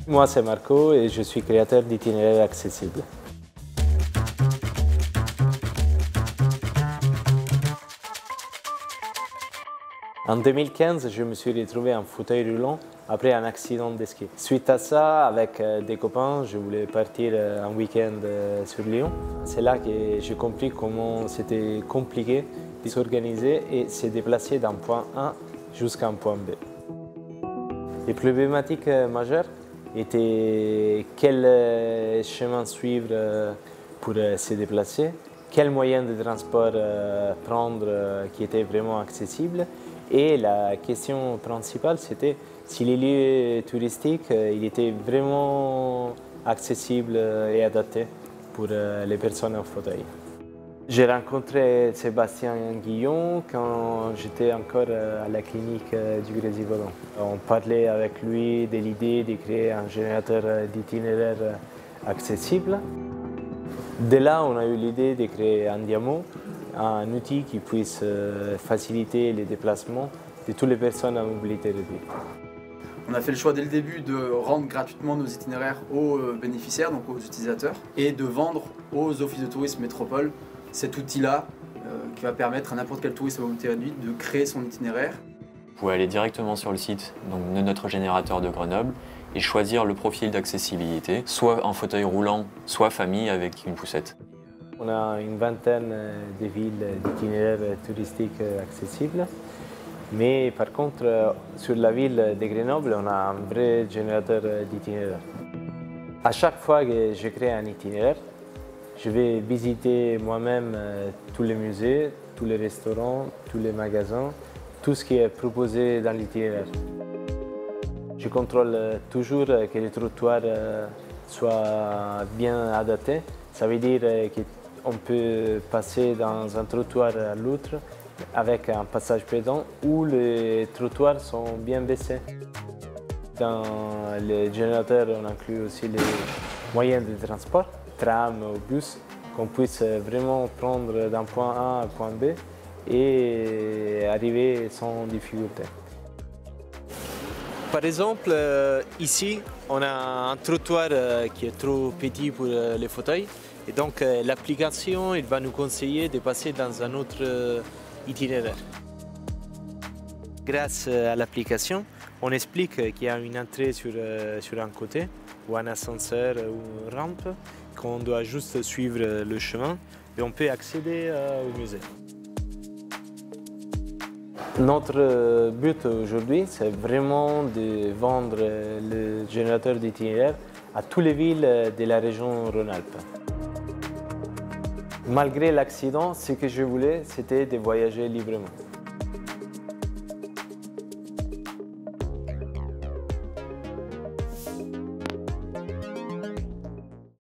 Moi, c'est Marco et je suis créateur d'itinéraires accessibles. En 2015, je me suis retrouvé en fauteuil roulant après un accident de ski. Suite à ça, avec des copains, je voulais partir un week-end sur Lyon. C'est là que j'ai compris comment c'était compliqué de s'organiser et se déplacer d'un point A jusqu'à un point B. Les problématiques majeures étaient quel chemin suivre pour se déplacer, quel moyen de transport prendre qui était vraiment accessible. Et la question principale, c'était si les lieux touristiques il étaient vraiment accessibles et adaptés pour les personnes en fauteuil. J'ai rencontré Sébastien Guillon quand j'étais encore à la clinique du Grésivaudan. On parlait avec lui de l'idée de créer un générateur d'itinéraires accessible. De là, on a eu l'idée de créer Andiamo, un outil qui puisse faciliter les déplacements de toutes les personnes à mobilité réduite. On a fait le choix dès le début de rendre gratuitement nos itinéraires aux bénéficiaires, donc aux utilisateurs, et de vendre aux offices de tourisme métropole cet outil-là qui va permettre à n'importe quel touriste à mobilité réduite de créer son itinéraire. Vous pouvez aller directement sur le site de notre générateur de Grenoble et choisir le profil d'accessibilité, soit en fauteuil roulant, soit famille avec une poussette. On a une vingtaine de villes d'itinéraires touristiques accessibles. Mais par contre, sur la ville de Grenoble, on a un vrai générateur d'itinéraires. À chaque fois que je crée un itinéraire, je vais visiter moi-même tous les musées, tous les restaurants, tous les magasins, tout ce qui est proposé dans l'itinéraire. Je contrôle toujours que les trottoirs soient bien adaptés. Ça veut dire qu'on peut passer dans un trottoir à l'autre avec un passage pédant où les trottoirs sont bien baissés. Dans le générateur, on inclut aussi les moyens de transport, tram ou bus, qu'on puisse vraiment prendre d'un point A à un point B et arriver sans difficulté. Par exemple, ici, on a un trottoir qui est trop petit pour les fauteuils. Et donc, l'application va nous conseiller de passer dans un autre itinéraire. Grâce à l'application, on explique qu'il y a une entrée sur un côté, ou un ascenseur ou une rampe, qu'on doit juste suivre le chemin et on peut accéder au musée. Notre but aujourd'hui, c'est vraiment de vendre le générateur d'itinéraire à toutes les villes de la région Rhône-Alpes. Malgré l'accident, ce que je voulais, c'était de voyager librement.